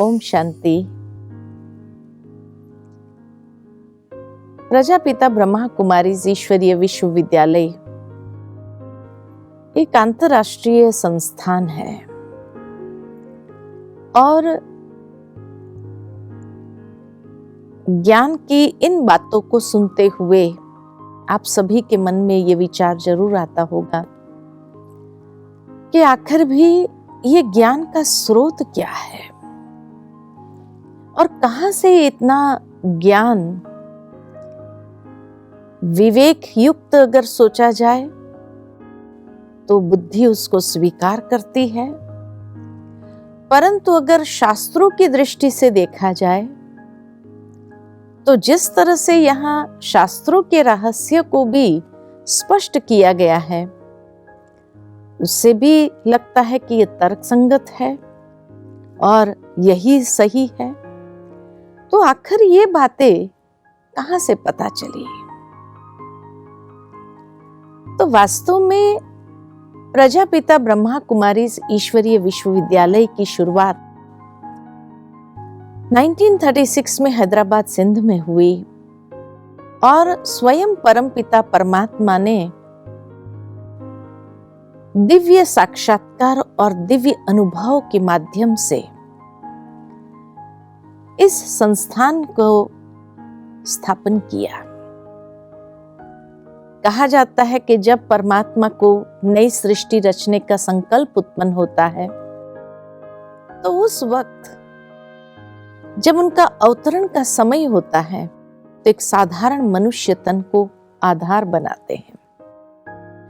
ओम शांति। प्रजापिता ब्रह्मा कुमारीज ईश्वरीय विश्वविद्यालय एक अंतरराष्ट्रीय संस्थान है और ज्ञान की इन बातों को सुनते हुए आप सभी के मन में ये विचार जरूर आता होगा कि आखिर भी ये ज्ञान का स्रोत क्या है और कहां से इतना ज्ञान विवेक युक्त अगर सोचा जाए तो बुद्धि उसको स्वीकार करती है, परंतु अगर शास्त्रों की दृष्टि से देखा जाए तो जिस तरह से यहाँ शास्त्रों के रहस्य को भी स्पष्ट किया गया है उससे भी लगता है कि ये तर्कसंगत है और यही सही है। तो आखिर ये बातें कहां से पता चली? तो वास्तव में प्रजापिता ब्रह्मा कुमारीज ईश्वरीय विश्वविद्यालय की शुरुआत 1936 में हैदराबाद सिंध में हुई और स्वयं परमपिता परमात्मा ने दिव्य साक्षात्कार और दिव्य अनुभव के माध्यम से इस संस्थान को स्थापन किया। कहा जाता है कि जब परमात्मा को नई सृष्टि रचने का संकल्प उत्पन्न होता है तो उस वक्त जब उनका अवतरण का समय होता है तो एक साधारण मनुष्य तन को आधार बनाते हैं,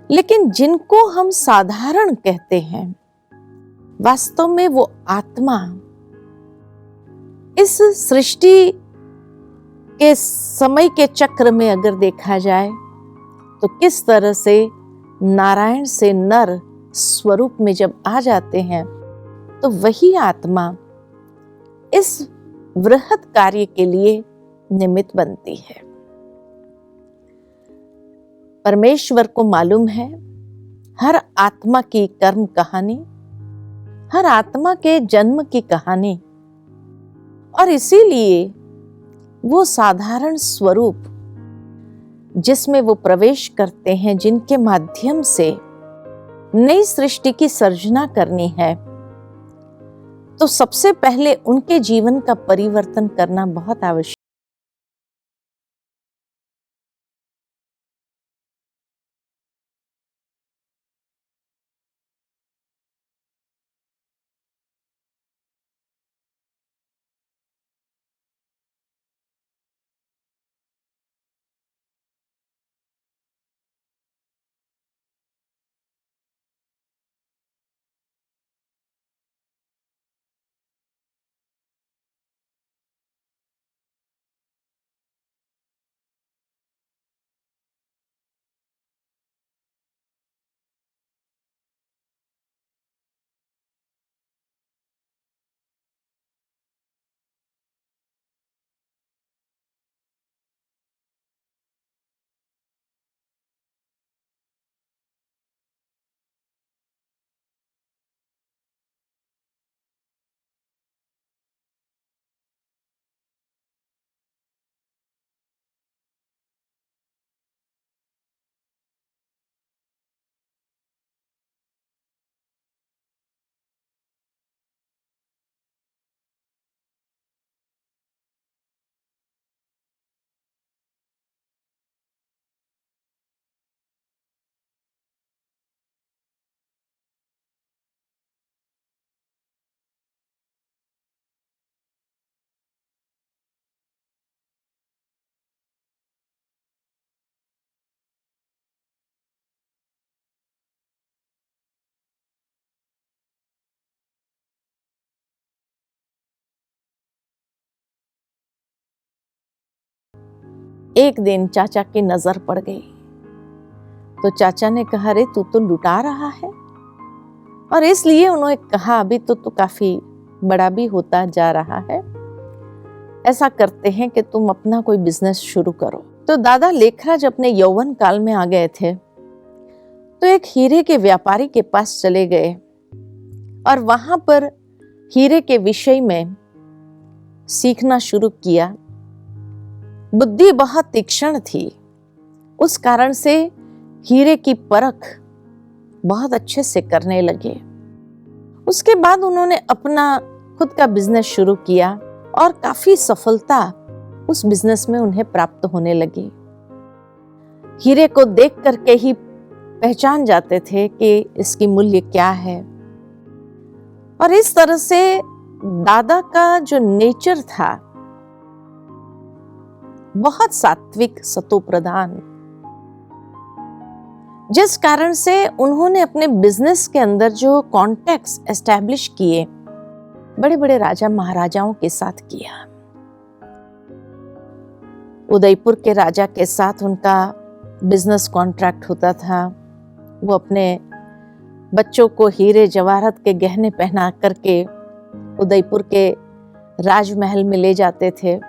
लेकिन जिनको हम साधारण कहते हैं वास्तव में वो आत्मा इस सृष्टि के समय के चक्र में अगर देखा जाए तो किस तरह से नारायण से नर स्वरूप में जब आ जाते हैं तो वही आत्मा इस वृहत कार्य के लिए निमित्त बनती है। परमेश्वर को मालूम है हर आत्मा की कर्म कहानी, हर आत्मा के जन्म की कहानी, और इसीलिए वो साधारण स्वरूप जिसमें वो प्रवेश करते हैं, जिनके माध्यम से नई सृष्टि की सर्जना करनी है, तो सबसे पहले उनके जीवन का परिवर्तन करना बहुत आवश्यक। एक दिन चाचा की नजर पड़ गई तो चाचा ने कहा, अरे तू तो लुटा रहा है, और इसलिए उन्होंने कहा अभी तो तू काफी बड़ा भी होता जा रहा है, ऐसा करते हैं कि तुम अपना कोई बिजनेस शुरू करो। तो दादा लेखराज अपने यौवन काल में आ गए थे तो एक हीरे के व्यापारी के पास चले गए और वहां पर हीरे के विषय में सीखना शुरू किया। बुद्धि बहुत तीक्ष्ण थी, उस कारण से हीरे की परख बहुत अच्छे से करने लगे। उसके बाद उन्होंने अपना खुद का बिजनेस शुरू किया और काफी सफलता उस बिजनेस में उन्हें प्राप्त होने लगी। हीरे को देख करके ही पहचान जाते थे कि इसकी मूल्य क्या है। और इस तरह से दादा का जो नेचर था बहुत सात्विक, सतोप्रधान, जिस कारण से उन्होंने अपने बिजनेस के अंदर जो कॉन्टैक्ट्स एस्टैब्लिश किए बड़े बड़े राजा महाराजाओं के साथ किया। उदयपुर के राजा के साथ उनका बिजनेस कॉन्ट्रैक्ट होता था। वो अपने बच्चों को हीरे जवाहरत के गहने पहना करके उदयपुर के राजमहल में ले जाते थे।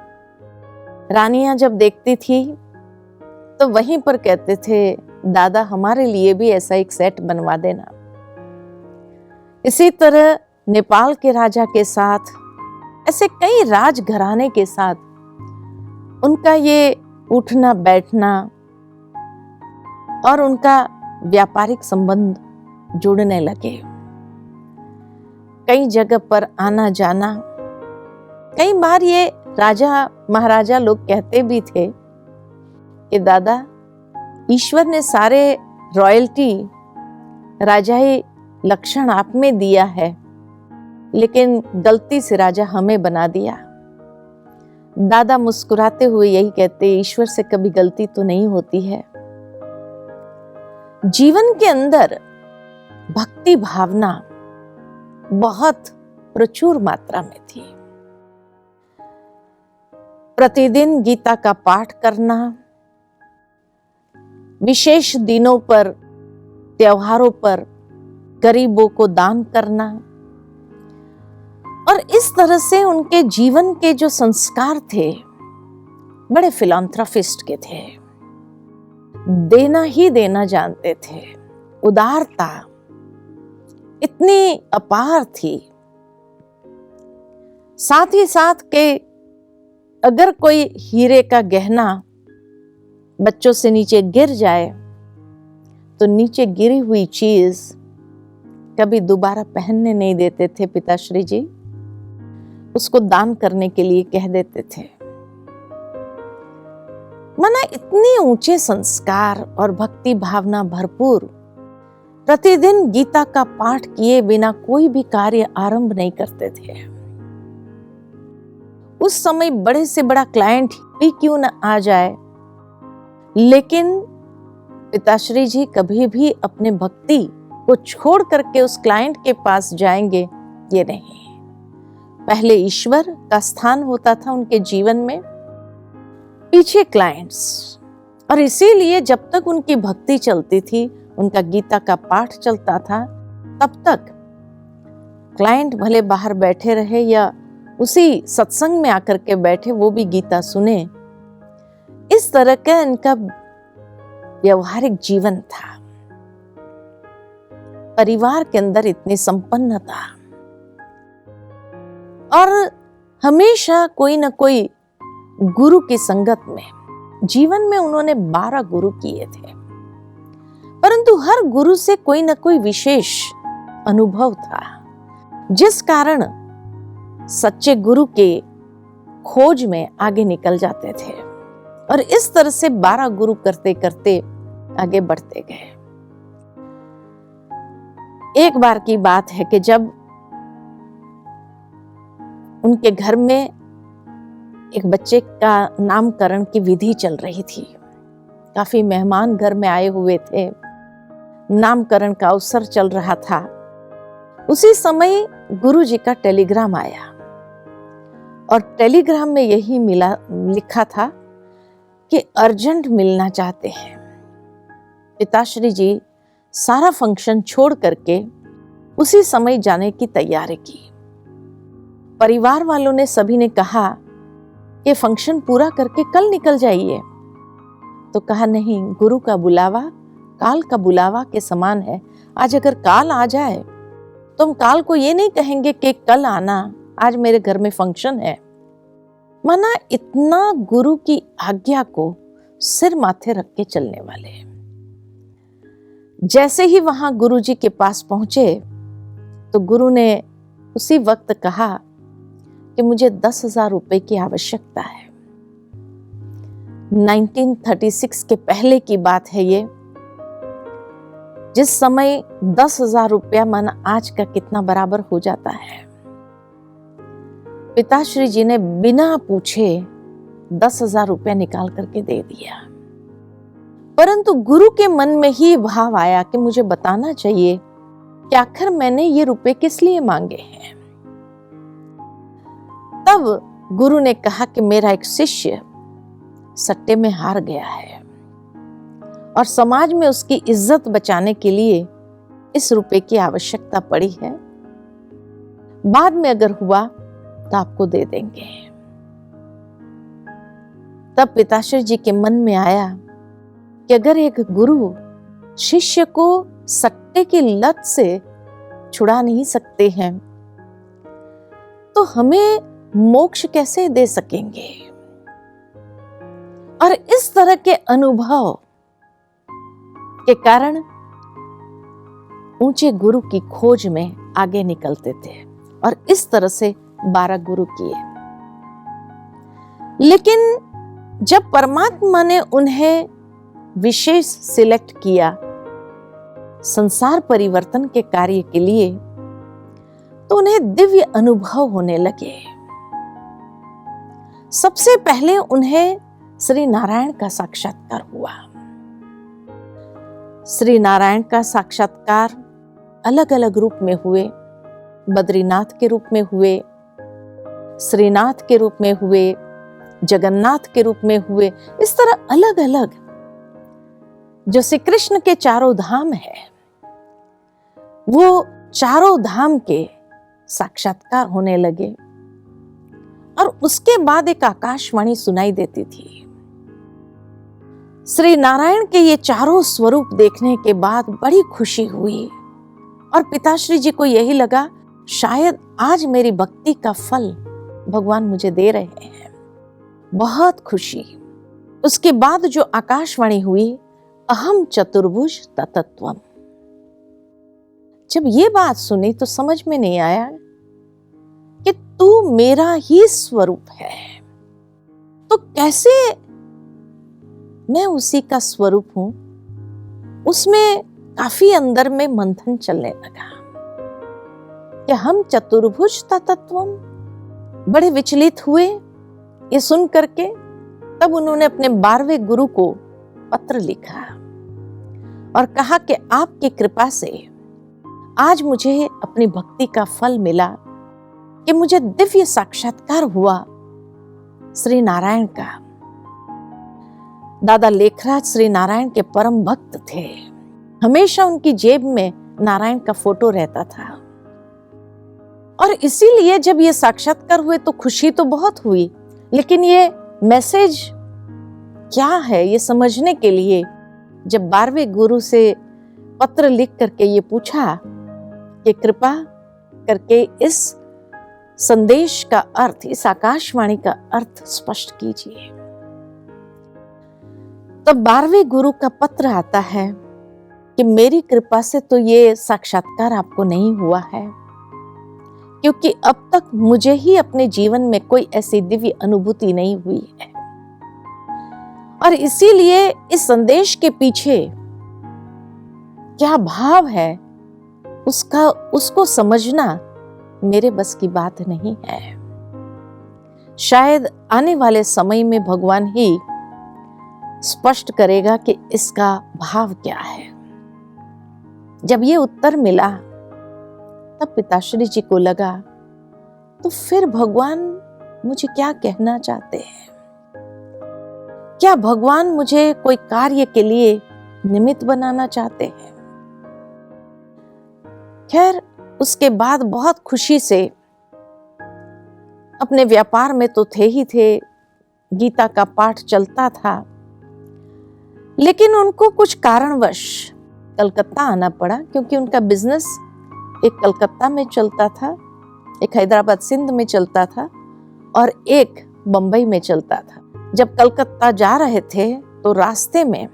रानियां जब देखती थी तो वहीं पर कहते थे, दादा हमारे लिए भी ऐसा एक सेट बनवा देना। इसी तरह नेपाल के राजा के साथ, ऐसे कई राजघराने के साथ उनका ये उठना बैठना और उनका व्यापारिक संबंध जुड़ने लगे। कई जगह पर आना जाना। कई बार ये राजा महाराजा लोग कहते भी थे कि दादा ईश्वर ने सारे रॉयल्टी, राजाई लक्षण आप में दिया है, लेकिन गलती से राजा हमें बना दिया। दादा मुस्कुराते हुए यही कहते, ईश्वर से कभी गलती तो नहीं होती है। जीवन के अंदर भक्ति भावना बहुत प्रचुर मात्रा में थी। प्रतिदिन गीता का पाठ करना, विशेष दिनों पर, त्योहारों पर गरीबों को दान करना, और इस तरह से उनके जीवन के जो संस्कार थे बड़े फिलैंथ्रोपिस्ट के थे। देना ही देना जानते थे। उदारता इतनी अपार थी। साथ ही साथ के अगर कोई हीरे का गहना बच्चों से नीचे गिर जाए तो नीचे गिरी हुई चीज कभी दोबारा पहनने नहीं देते थे पिताश्री जी, उसको दान करने के लिए कह देते थे। माना इतने ऊंचे संस्कार और भक्ति भावना भरपूर। प्रतिदिन गीता का पाठ किए बिना कोई भी कार्य आरंभ नहीं करते थे। उस समय बड़े से बड़ा क्लाइंट भी क्यों न आ जाए, लेकिन पिताश्री जी कभी भी अपने भक्ति को छोड़ करके उस क्लाइंट के पास जाएंगे ये नहीं। पहले ईश्वर का स्थान होता था उनके जीवन में, पीछे क्लाइंट्स। और इसीलिए जब तक उनकी भक्ति चलती थी, उनका गीता का पाठ चलता था, तब तक क्लाइंट भले बाहर बैठे रहे या उसी सत्संग में आकर के बैठे, वो भी गीता सुने। इस तरह का इनका व्यवहारिक जीवन था। परिवार के अंदर इतनी संपन्नता, और हमेशा कोई ना कोई गुरु की संगत में। जीवन में उन्होंने 12 गुरु किए थे, परंतु हर गुरु से कोई ना कोई विशेष अनुभव था, जिस कारण सच्चे गुरु के खोज में आगे निकल जाते थे। और इस तरह से 12 गुरु करते करते आगे बढ़ते गए। एक बार की बात है कि जब उनके घर में एक बच्चे का नामकरण की विधि चल रही थी, काफी मेहमान घर में आए हुए थे, नामकरण का अवसर चल रहा था। उसी समय गुरु जी का टेलीग्राम आया, और टेलीग्राम में यही लिखा था कि अर्जेंट मिलना चाहते हैं। पिताश्री जी सारा फंक्शन छोड़ करके उसी समय जाने की तैयारी की। परिवार वालों ने सभी ने कहा कि फंक्शन पूरा करके कल निकल जाइए, तो कहा नहीं, गुरु का बुलावा काल का बुलावा के समान है। आज अगर काल आ जाए तो हम काल को ये नहीं कहेंगे कि कल आना, आज मेरे घर में फंक्शन है। माना इतना गुरु की आज्ञा को सिर माथे रख के चलने वाले। जैसे ही वहां गुरु जी के पास पहुंचे तो गुरु ने उसी वक्त कहा कि मुझे 10,000 रुपए की आवश्यकता है। 1936 के पहले की बात है ये, जिस समय 10,000 रुपया माना आज का कितना बराबर हो जाता है। पिताश्री जी ने बिना पूछे 10,000 रुपया निकाल करके दे दिया। परंतु गुरु के मन में ही भाव आया कि मुझे बताना चाहिए कि आखिर मैंने ये रुपए किस लिए मांगे हैं। तब गुरु ने कहा कि मेरा एक शिष्य सट्टे में हार गया है और समाज में उसकी इज्जत बचाने के लिए इस रुपए की आवश्यकता पड़ी है। बाद में अगर हुआ तो आपको दे देंगे। तब पिताश्री जी के मन में आया कि अगर एक गुरु शिष्य को सट्टे की लत से छुड़ा नहीं सकते हैं तो हमें मोक्ष कैसे दे सकेंगे। और इस तरह के अनुभव के कारण ऊंचे गुरु की खोज में आगे निकलते थे और इस तरह से 12 गुरु किए। लेकिन जब परमात्मा ने उन्हें विशेष सिलेक्ट किया संसार परिवर्तन के कार्य के लिए तो उन्हें दिव्य अनुभव होने लगे। सबसे पहले उन्हें श्री नारायण का साक्षात्कार हुआ। श्री नारायण का साक्षात्कार अलग अलग रूप में हुए। बद्रीनाथ के रूप में हुए, श्रीनाथ के रूप में हुए, जगन्नाथ के रूप में हुए। इस तरह अलग अलग जो श्री कृष्ण के चारों धाम है वो चारों धाम के साक्षात्कार होने लगे। और उसके बाद एक आकाशवाणी सुनाई देती थी। श्री नारायण के ये चारों स्वरूप देखने के बाद बड़ी खुशी हुई और पिताश्री जी को यही लगा शायद आज मेरी भक्ति का फल भगवान मुझे दे रहे हैं। बहुत खुशी। उसके बाद जो आकाशवाणी हुई, अहम चतुर्भुज ततत्वम। जब ये बात सुनी तो समझ में नहीं आया कि तू मेरा ही स्वरूप है, तो कैसे मैं उसी का स्वरूप हूं। उसमें काफी अंदर में मंथन चलने लगा कि हम चतुर्भुज तत्वम। बड़े विचलित हुए ये सुन करके। तब उन्होंने अपने 12वें गुरु को पत्र लिखा और कहा कि आपकी कृपा से आज मुझे अपनी भक्ति का फल मिला कि मुझे दिव्य साक्षात्कार हुआ श्री नारायण का। दादा लेखराज श्री नारायण के परम भक्त थे। हमेशा उनकी जेब में नारायण का फोटो रहता था और इसीलिए जब ये साक्षात्कार हुए तो खुशी तो बहुत हुई, लेकिन ये मैसेज क्या है ये समझने के लिए जब 12वें गुरु से पत्र लिख करके ये पूछा कि कृपा करके इस संदेश का अर्थ, इस आकाशवाणी का अर्थ स्पष्ट कीजिए। तब 12वें गुरु का पत्र आता है कि मेरी कृपा से तो ये साक्षात्कार आपको नहीं हुआ है, क्योंकि अब तक मुझे ही अपने जीवन में कोई ऐसी दिव्य अनुभूति नहीं हुई है और इसीलिए इस संदेश के पीछे क्या भाव है उसको समझना मेरे बस की बात नहीं है। शायद आने वाले समय में भगवान ही स्पष्ट करेगा कि इसका भाव क्या है। जब ये उत्तर मिला तब पिताश्री जी को लगा तो फिर भगवान मुझे क्या कहना चाहते हैं। क्या भगवान मुझे कोई कार्य के लिए निमित्त बनाना चाहते हैं। खैर उसके बाद बहुत खुशी से अपने व्यापार में तो थे ही थे, गीता का पाठ चलता था, लेकिन उनको कुछ कारणवश कलकत्ता आना पड़ा, क्योंकि उनका बिजनेस एक कलकत्ता में चलता था, एक हैदराबाद सिंध में चलता था और एक बंबई में चलता था। जब कलकत्ता जा रहे थे तो रास्ते में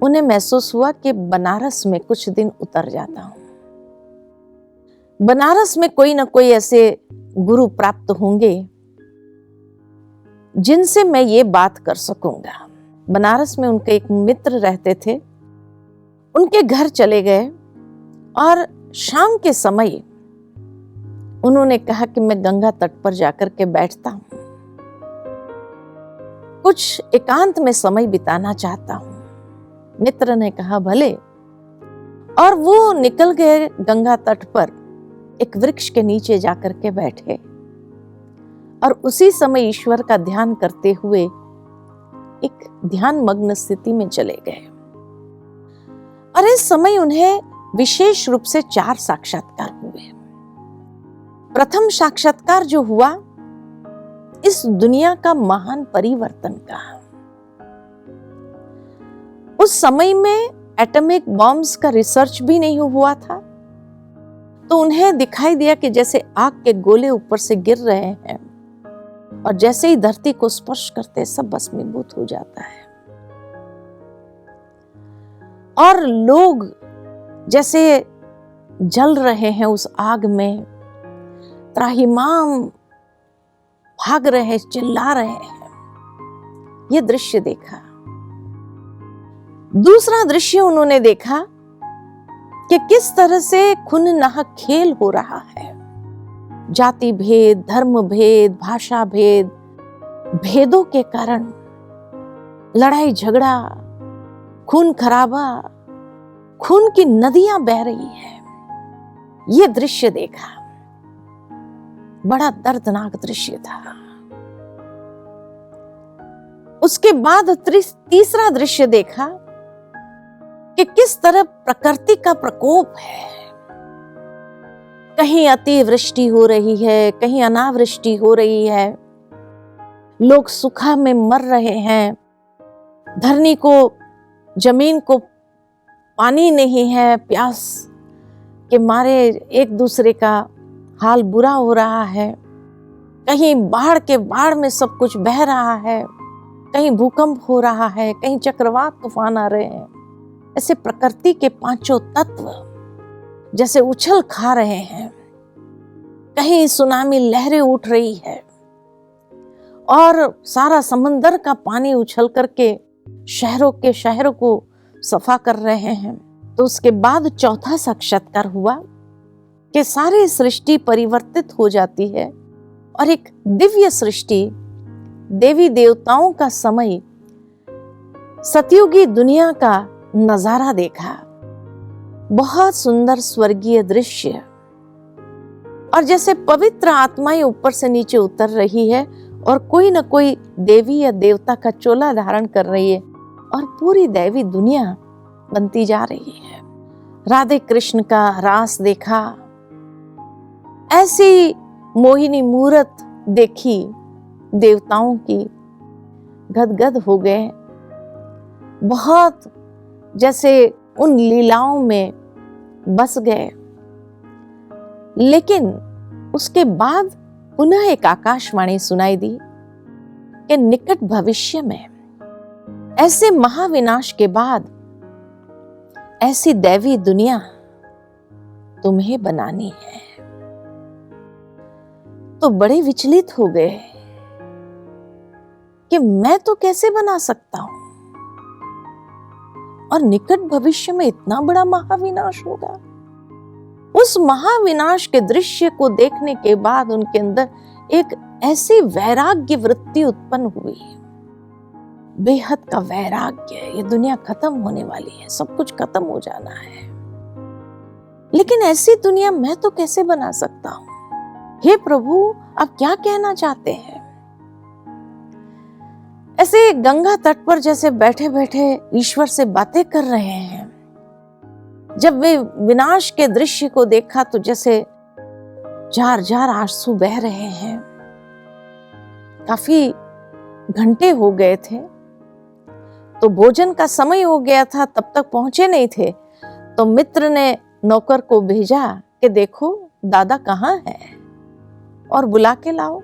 उन्हें महसूस हुआ कि बनारस में कुछ दिन उतर जाता हूं। बनारस में कोई ना कोई ऐसे गुरु प्राप्त होंगे जिनसे मैं ये बात कर सकूंगा। बनारस में उनके एक मित्र रहते थे, उनके घर चले गए और शाम के समय उन्होंने कहा कि मैं गंगा तट पर जाकर के बैठता हूं, कुछ एकांत में समय बिताना चाहता हूं। मित्र ने कहा भले, और वो निकल गए गंगा तट पर, एक वृक्ष के नीचे जाकर के बैठे और उसी समय ईश्वर का ध्यान करते हुए एक ध्यान मग्न स्थिति में चले गए। और इस समय उन्हें विशेष रूप से 4 साक्षात्कार हुए। प्रथम साक्षात्कार जो हुआ इस दुनिया का महान परिवर्तन का। उस समय में एटॉमिक बॉम्ब्स का रिसर्च भी नहीं हुआ था, तो उन्हें दिखाई दिया कि जैसे आग के गोले ऊपर से गिर रहे हैं और जैसे ही धरती को स्पर्श करते सब भस्मीभूत हो जाता है, और लोग जैसे जल रहे हैं उस आग में, त्राहिमाम भाग रहे हैं, चिल्ला रहे हैं। ये दृश्य देखा। दूसरा दृश्य उन्होंने देखा कि किस तरह से खून नाहक खेल हो रहा है। जाति भेद, धर्म भेद, भाषा भेद, भेदों के कारण लड़ाई झगड़ा, खून खराबा, खून की नदियां बह रही है। ये दृश्य देखा, बड़ा दर्दनाक दृश्य था। उसके बाद तीसरा दृश्य देखा कि किस तरह प्रकृति का प्रकोप है। कहीं अतिवृष्टि हो रही है, कहीं अनावृष्टि हो रही है, लोग सूखा में मर रहे हैं, धरनी को, जमीन को पानी नहीं है, प्यास के मारे एक दूसरे का हाल बुरा हो रहा है। कहीं बाढ़ में सब कुछ बह रहा है, कहीं भूकंप हो रहा है, कहीं चक्रवात तूफान आ रहे हैं। ऐसे प्रकृति के 5 तत्व जैसे उछल खा रहे हैं। कहीं सुनामी लहरें उठ रही है और सारा समंदर का पानी उछल करके शहरों को सफा कर रहे हैं। तो उसके बाद चौथा साक्षात्कार हुआ कि सारी सृष्टि परिवर्तित हो जाती है और एक दिव्य सृष्टि, देवी देवताओं का समय, सतयुगी दुनिया का नजारा देखा। बहुत सुंदर स्वर्गीय दृश्य, और जैसे पवित्र आत्माएं ऊपर से नीचे उतर रही है और कोई न कोई देवी या देवता का चोला धारण कर रही है और पूरी दैवी दुनिया बनती जा रही है। राधे कृष्ण का रास देखा, ऐसी मोहिनी मूरत देखी देवताओं की, गदगद हो गए। बहुत जैसे उन लीलाओं में बस गए। लेकिन उसके बाद पुनः एक आकाशवाणी सुनाई दी कि निकट भविष्य में ऐसे महाविनाश के बाद ऐसी दैवी दुनिया तुम्हें बनानी है। तो बड़े विचलित हो गए कि मैं तो कैसे बना सकता हूं, और निकट भविष्य में इतना बड़ा महाविनाश होगा। उस महाविनाश के दृश्य को देखने के बाद उनके अंदर एक ऐसी वैराग्य वृत्ति उत्पन्न हुई, बेहद का वैराग्य। ये दुनिया खत्म होने वाली है, सब कुछ खत्म हो जाना है, लेकिन ऐसी दुनिया मैं तो कैसे बना सकता हूं। हे प्रभु, आप क्या कहना चाहते हैं? ऐसे गंगा तट पर जैसे बैठे बैठे ईश्वर से बातें कर रहे हैं। जब वे विनाश के दृश्य को देखा तो जैसे जार जार आंसू बह रहे हैं। काफी घंटे हो गए थे, तो भोजन का समय हो गया था, तब तक पहुंचे नहीं थे। तो मित्र ने नौकर को भेजा कि देखो दादा कहाँ है और बुला के लाओ।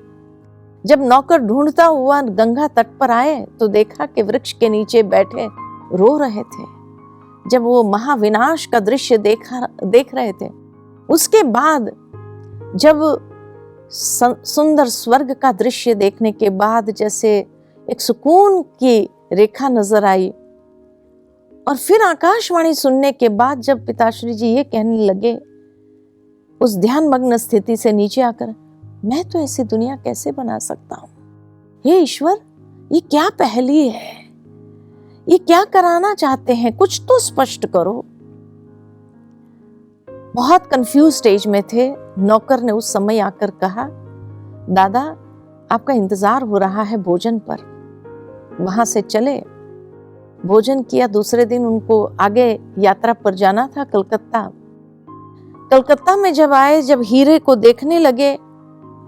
जब नौकर ढूंढता हुआ गंगा तट पर आए तो देखा कि वृक्ष के नीचे बैठे रो रहे थे। जब वो महाविनाश का दृश्य देख रहे थे, उसके बाद जब सुंदर स्वर्ग का दृश्य देखने के बाद जैसे एक सुकून की रेखा नजर आई, और फिर आकाशवाणी सुनने के बाद जब पिताश्री जी ये कहने लगे उस ध्यान मग्न स्थिति से नीचे आकर, मैं तो ऐसी दुनिया कैसे बना सकता हूं? हे ईश्वर, ये क्या पहेली है? ये क्या कराना चाहते हैं? कुछ तो स्पष्ट करो। बहुत कंफ्यूज स्टेज में थे। नौकर ने उस समय आकर कहा, दादा आपका इंतजार हो रहा है भोजन पर। वहां से चले, भोजन किया। दूसरे दिन उनको आगे यात्रा पर जाना था, कलकत्ता। कलकत्ता में जब आए, जब हीरे को देखने लगे,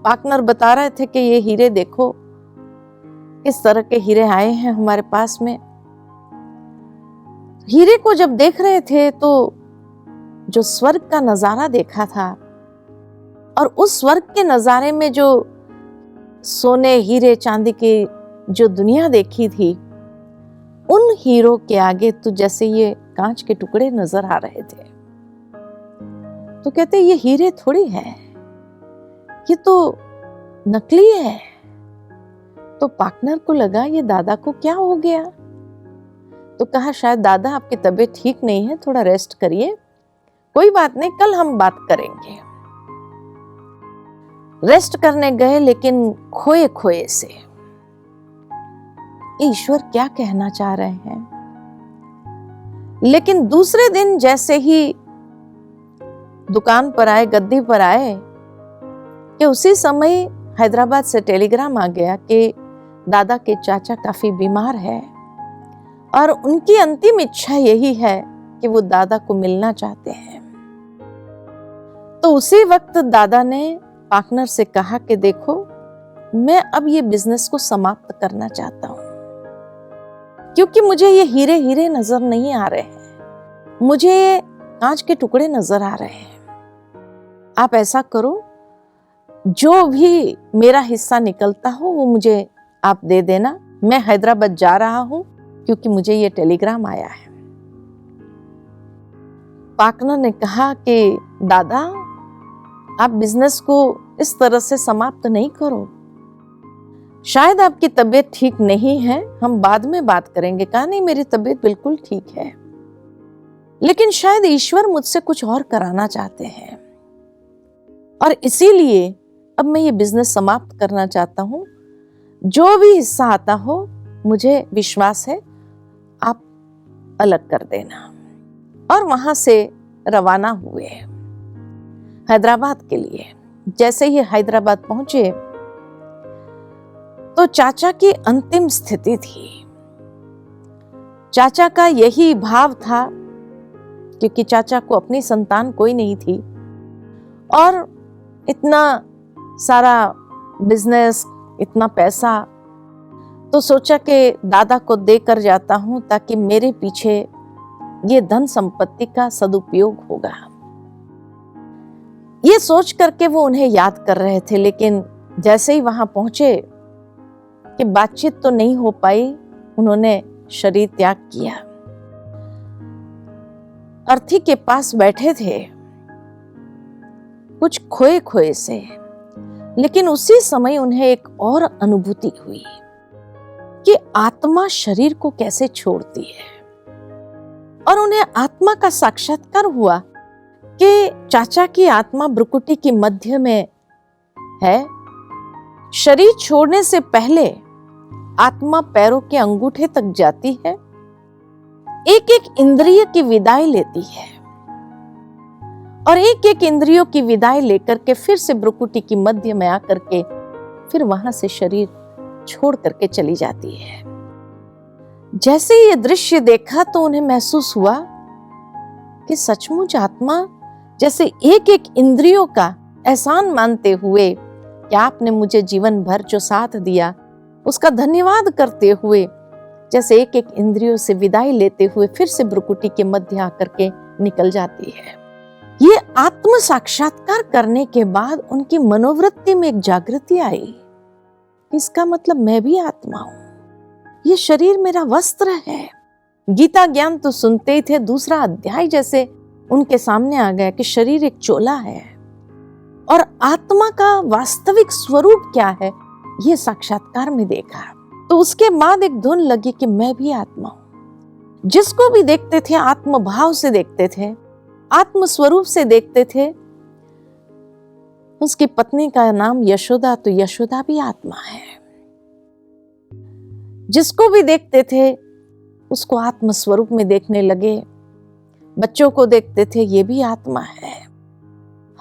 पार्टनर बता रहे थे कि ये हीरे देखो, किस तरह के हीरे आए हैं हमारे पास में। हीरे को जब देख रहे थे तो जो स्वर्ग का नजारा देखा था, और उस स्वर्ग के नजारे में जो सोने हीरे चांदी की जो दुनिया देखी थी, उन हीरों के आगे तो जैसे ये कांच के टुकड़े नजर आ रहे थे। तो कहते ये हीरे थोड़ी है, ये तो नकली है। तो पार्टनर को लगा ये दादा को क्या हो गया। तो कहा शायद दादा आपकी तबीयत ठीक नहीं है, थोड़ा रेस्ट करिए, कोई बात नहीं, कल हम बात करेंगे। रेस्ट करने गए, लेकिन खोए खोए से। ईश्वर क्या कहना चाह रहे हैं? लेकिन दूसरे दिन जैसे ही दुकान पर आए, गद्दी पर आए, कि उसी समय हैदराबाद से टेलीग्राम आ गया कि दादा के चाचा काफी बीमार है और उनकी अंतिम इच्छा यही है कि वो दादा को मिलना चाहते हैं। तो उसी वक्त दादा ने पार्टनर से कहा कि देखो, मैं अब ये बिजनेस को समाप्त करना चाहता हूं, क्योंकि मुझे ये हीरे हीरे नजर नहीं आ रहे हैं, मुझे ये कांच के टुकड़े नजर आ रहे हैं। आप ऐसा करो, जो भी मेरा हिस्सा निकलता हो वो मुझे आप दे देना। मैं हैदराबाद जा रहा हूं क्योंकि मुझे ये टेलीग्राम आया है। पार्टनर ने कहा कि दादा आप बिजनेस को इस तरह से समाप्त नहीं करो, शायद आपकी तबीयत ठीक नहीं है, हम बाद में बात करेंगे। कहा नहीं, मेरी तबीयत बिल्कुल ठीक है, लेकिन शायद ईश्वर मुझसे कुछ और कराना चाहते हैं, और इसीलिए अब मैं ये बिजनेस समाप्त करना चाहता हूं। जो भी हिस्सा आता हो, मुझे विश्वास है आप अलग कर देना। और वहां से रवाना हुए हैदराबाद के लिए। जैसे ही हैदराबाद पहुंचे तो चाचा की अंतिम स्थिति थी। चाचा का यही भाव था, क्योंकि चाचा को अपनी संतान कोई नहीं थी और इतना सारा बिजनेस, इतना पैसा, तो सोचा कि दादा को देकर जाता हूं ताकि मेरे पीछे ये धन संपत्ति का सदुपयोग होगा। ये सोच करके वो उन्हें याद कर रहे थे, लेकिन जैसे ही वहां पहुंचे कि बातचीत तो नहीं हो पाई, उन्होंने शरीर त्याग किया। अर्थी के पास बैठे थे कुछ खोए खोए से, लेकिन उसी समय उन्हें एक और अनुभूति हुई कि आत्मा शरीर को कैसे छोड़ती है, और उन्हें आत्मा का साक्षात्कार हुआ कि चाचा की आत्मा भ्रुकुटी की मध्य में है। शरीर छोड़ने से पहले आत्मा पैरों के अंगूठे तक जाती है, एक एक इंद्रिय की विदाई लेती है, और एक एक इंद्रियों की विदाई लेकर के फिर से भ्रुकुटी की मध्य में आकर के फिर वहां से शरीर छोड़ करके चली जाती है। जैसे ये दृश्य देखा तो उन्हें महसूस हुआ कि सचमुच आत्मा जैसे एक एक इंद्रियों का एहसान मानते हुए कि आपने मुझे जीवन भर जो साथ दिया उसका धन्यवाद करते हुए, जैसे एक एक इंद्रियों से विदाई लेते हुए फिर से भ्रुकुटी के मध्य आकर के निकल जाती है। ये आत्म साक्षात्कार करने के बाद उनकी मनोवृत्ति में एक जागृति आई इसका मतलब मैं भी आत्मा हूं, ये शरीर मेरा वस्त्र है। गीता ज्ञान तो सुनते ही थे, दूसरा अध्याय जैसे उनके सामने आ गया कि शरीर एक चोला है और आत्मा का वास्तविक स्वरूप क्या है ये साक्षात्कार में देखा। तो उसके बाद एक धुन लगी कि मैं भी आत्मा हूं। जिसको भी देखते थे आत्म भाव से देखते थे, आत्म स्वरूप से देखते थे। उसकी पत्नी का नाम यशोदा, तो यशोदा भी आत्मा है। जिसको भी देखते थे उसको आत्म स्वरूप में देखने लगे। बच्चों को देखते थे, ये भी आत्मा है।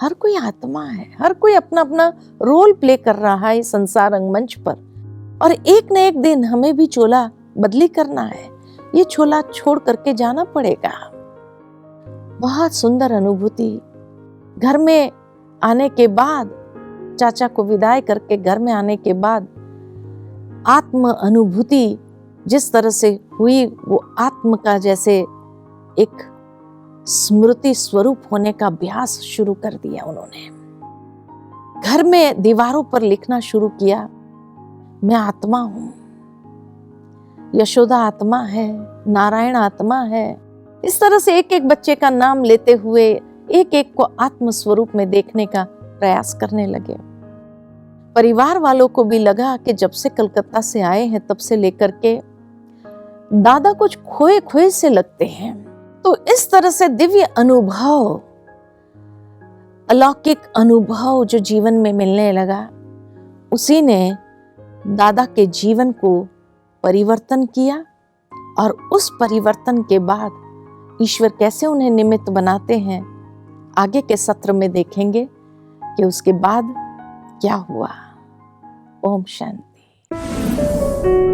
हर कोई आत्मा है, हर कोई अपना अपना रोल प्ले कर रहा है इस संसार रंगमंच पर। और एक न एक दिन हमें भी चोला बदली करना है, ये चोला छोड़ करके जाना पड़ेगा। बहुत सुंदर अनुभूति। घर में आने के बाद, चाचा को विदाई करके घर में आने के बाद आत्म अनुभूति जिस तरह से हुई, वो आत्म का जैसे एक स्मृति स्वरूप होने का अभ्यास शुरू कर दिया उन्होंने। घर में दीवारों पर लिखना शुरू किया, मैं आत्मा हूं, यशोदा आत्मा है, नारायण आत्मा है। इस तरह से एक एक बच्चे का नाम लेते हुए एक एक को आत्म स्वरूप में देखने का प्रयास करने लगे। परिवार वालों को भी लगा कि जब से कलकत्ता से आए हैं तब से लेकर के दादा कुछ खोए खोए से लगते हैं। तो इस तरह से दिव्य अनुभव, अलौकिक अनुभव जो जीवन में मिलने लगा, उसी ने दादा के जीवन को परिवर्तन किया। और उस परिवर्तन के बाद ईश्वर कैसे उन्हें निमित्त बनाते हैं, आगे के सत्र में देखेंगे कि उसके बाद क्या हुआ। ओम शांति।